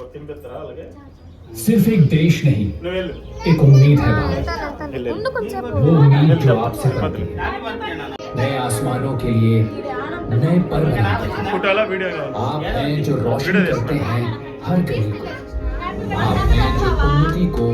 सिर्फ एक देश नहीं, एक उम्मीद है वहाँ। वो उम्मीद जो आपसे बनती है, नए आसमानों के लिए नए पर बनाते हैं। आप हैं जो रोशन करते हैं हर गली को। आप हैं जो उन्नति को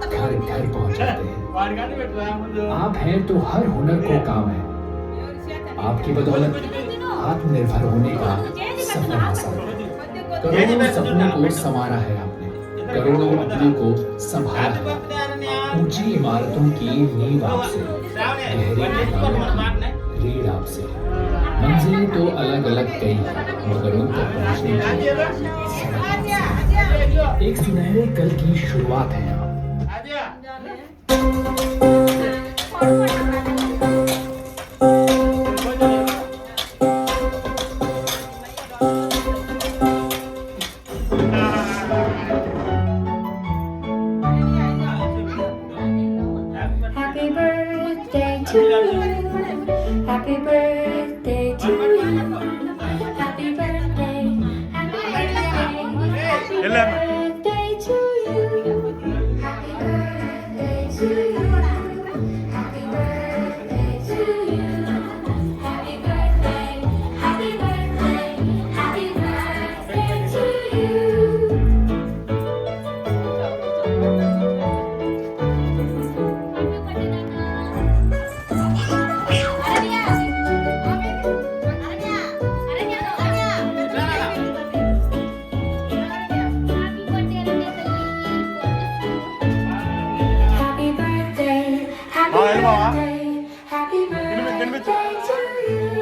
घर घर पहुंचाते हैं। आप हैं तो हर हुनर को काम है। आपकी बदौलत आत्मनिर्भर होने का सफर आसान है। करोड़ों सपनों को संवारा है आपने, करोड़ों अपनों को संभाला है। ऊंची इमारतों की नींव आपसे, गहरी किताबों की रीढ़ आपसे। मंजिलें तो अलग अलग कई हैं, मगर उन तक पहुंचने की सड़क आपसे। एक सुनहरे कल की शुरुआत है आप। Happy birthday to you. Happy birthday to you. Happy birthday. Happy birthday. Happy birthday to you. Happy birthday to you. Happy birthday to you. Happy birthday. Happy birthday. Happy birthday to you. Happy birthday, happy birthday, happy birthday to you.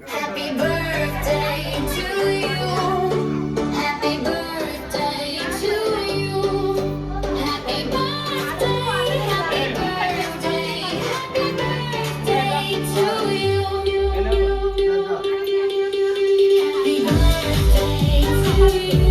Happy birthday to you. Happy birthday to you. Happy birthday, happy birthday, happy birthday to you. Happy birthday to you. Happy birthday to you.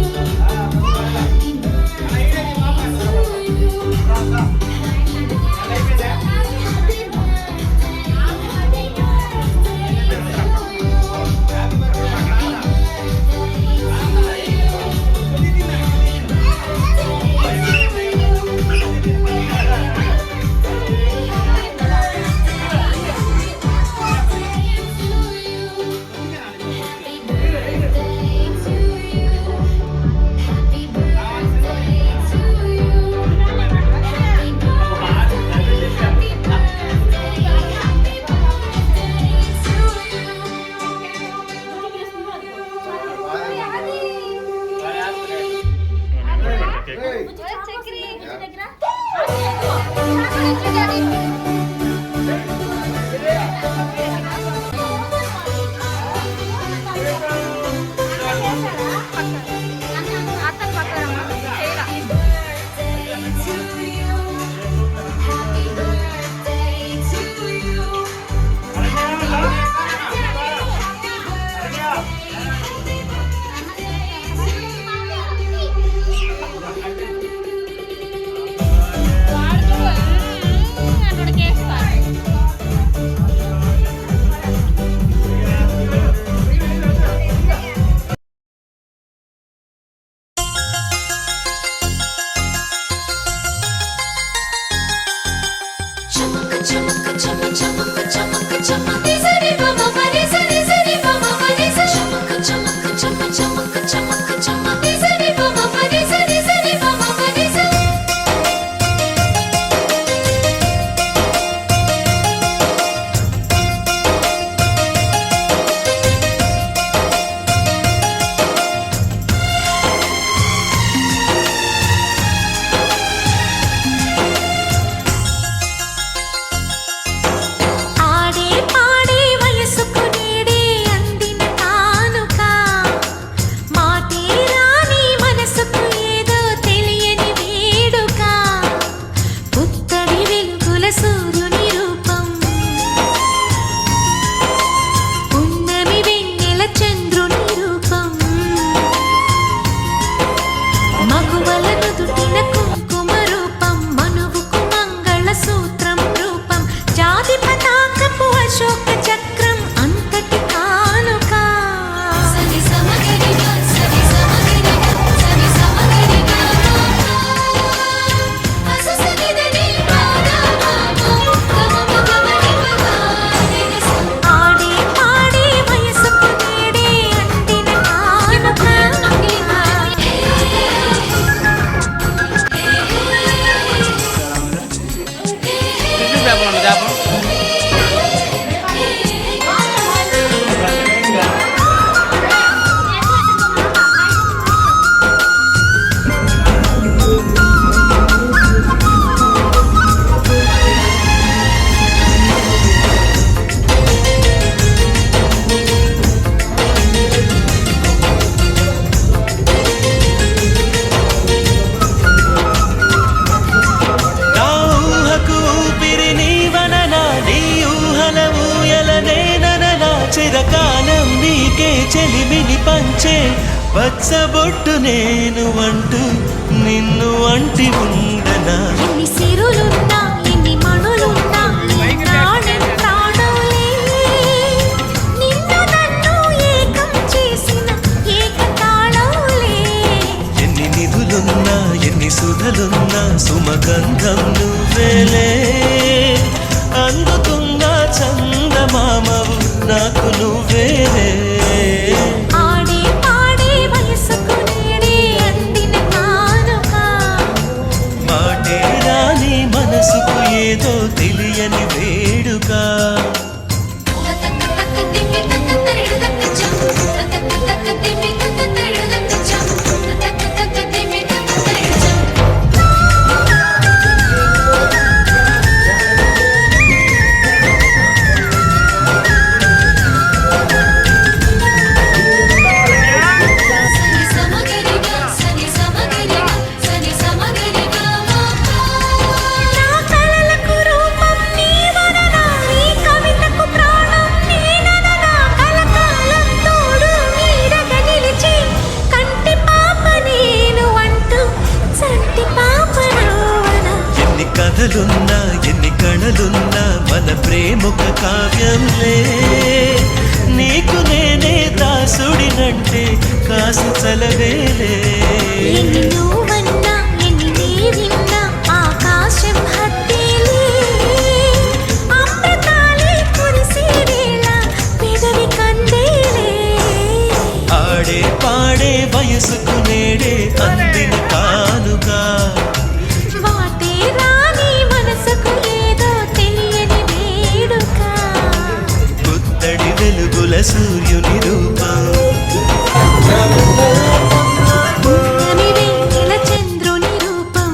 చెలిమిని పంచే పచ్చబొట్టు నేను అంటూ నిన్ను అంటి ఉండనా. ఎన్ని సిరులున్నా ఎన్ని మణులున్నా నీ ప్రాణం ప్రాణంలే. నిన్ను నన్ను ఏకం చేసిన ఏకతాళంలే. ఎన్ని నిధులున్నా ఎన్ని సుధలున్నా సుమగంధం నువ్వేలే. అందుతున్నా చందమామవు నాకు నువ్వేలే. ఆడే పాడే వయసుకు నేడే అందిన కానుక. మాటే రాని మనసుకు ఏదో తెలియని వేడుక. నా కలలకు రూపం నీవననా, నీ కవితకు ప్రాణం నేనననా. కలకాలం తోడు నీడగా నిలిచి కంటి పాప నేను అంటూ చంటి పాప నువ్వనా. ఎన్ని కథలున్నా ఎన్ని కళలున్నా మన ప్రేమొక కావ్యంలే. నీకు నేనే దాసుడినంటే కాసు చలవేలే. ఎన్ని నువ్వన్నా ఎన్ని నీవిన్నా ఆకాశం హద్దేలే. అమృతాలే కురిసే వేళ పెదవి కందేలే. ఆడే పాడే వయసుకు నేడే అందిన కానుగా. వాటే రాని మనసుకు ఏదో తెలియని వేడుక. పుత్తడి వెలుగుల సూర్యుని రూపం. పున్నమి వెన్నెల చంద్రుని రూపం.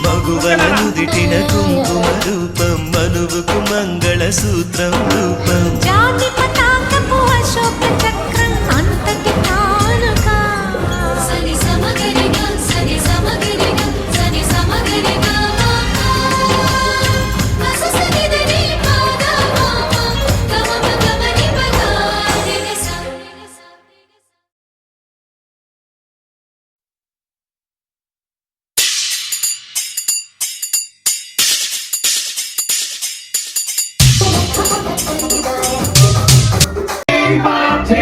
మగువల నుదిటిన కుంకుమ రూపం. మనువుకు మంగళ సూత్రం రూపం. జాతి పతాకపు అశోక చక్రం అంతటి కానుక. సని సమగరిగా సని సమగరిగా సని సమగరిగా మససనిదని పాదా మామ గమ గమని పగా నిగస. बात है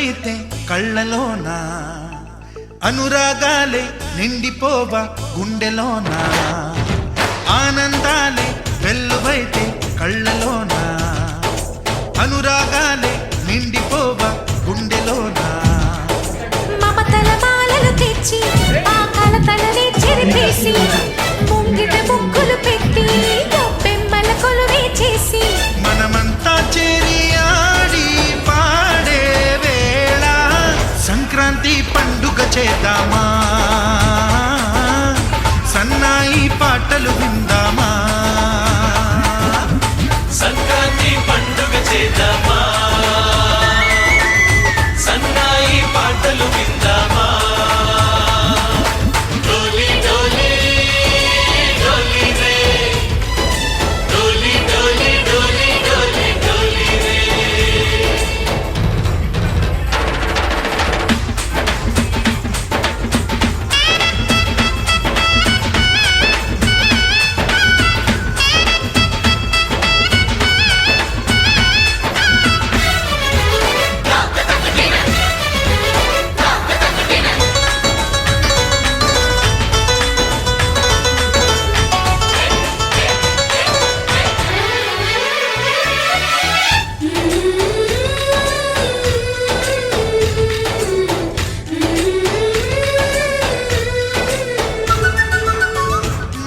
వెల్లువైతే కళ్ళలోనా, అనురాగాలే నిండిపోవా గుండెలోనా, ఆనందాలే వెల్లువైతే కళ్ళలోనా, అనురాగాలే నిండిపోవా గుండెలోనా. మమతల మాలలు తెచ్చి ఆ కలతలనే చెరిపేసి ముంగిట ముగ్గులు పెట్టి పెమ్మల కొలువే చేసి మనమంతా చేరి ఆడి పాడే వేళ సంక్రాంతి పండుగ చేద్దామా, సన్నాయి పాటలు విందామా, సంక్రాంతి పండుగ చేద్దామా, సన్నాయి పాటలు విందామా. డోలి డోలి డోలి రే, డోలి డోలి డోలి డోలి డోలి రే.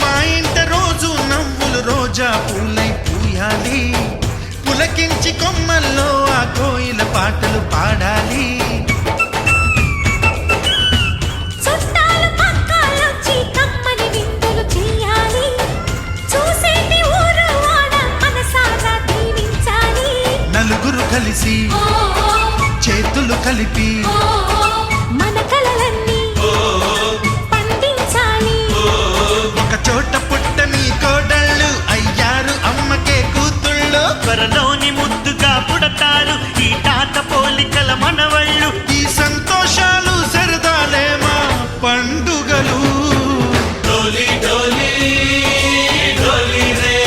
మా ఇంట రోజు నవ్వులు రోజా పూలై పూయాలి, పులకించి కొమ్మల్లో ఆ కోయిల పాటలు పాడాలి. చుట్టాలు పక్కాలొచ్చి కమ్మని విందులు చేయాలి, చూసేటి ఊరు వాడ మనసారా దీవించాలి. నలుగురు కలిసి చేతులు కలిపి మన కలలన్నీ పండించాలి. ఒక చోట పుట్టని కోడళ్ళు అయ్యారు అమ్మకే కూతుళ్ళు, త్వరలోని ముద్దుగా పుడతారు ఈ తాత పోలికల మనవళ్ళు. ఈ సంతోషాలు సరదాలే మా పండుగలు. డోలి డోలి డోలి రే,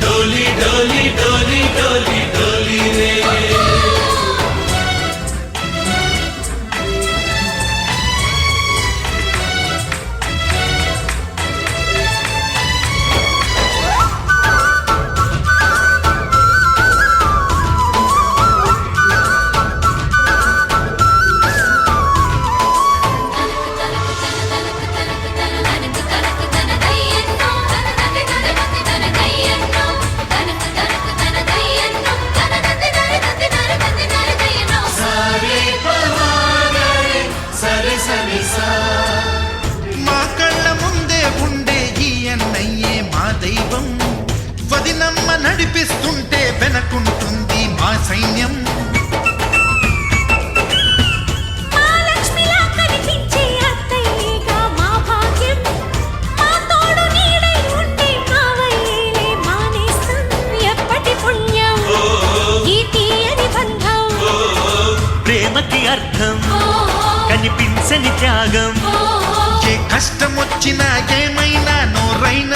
డోలి డోలి డోలి డోలి డోలి రే. మా కళ్ళ ముందే ఉండే ఈ అన్నయ్యే మా దైవం, వదినమ్మ నడిపిస్తుంటే వెనకుంటుంది మా సైన్యం. మా లక్ష్మిలా కనిపించే అత్తయ్యేగా మా భాగ్యం, మా తోడు నీడై ఉండే మావయ్యేలే మా నేస్తం. ఎప్పటి పుణ్యం ఈ తీయని బంధం, ప్రేమకి అర్థం కనిపించని త్యాగం. ఏ కష్టం వచ్చినా ఏమైనా నోరైనా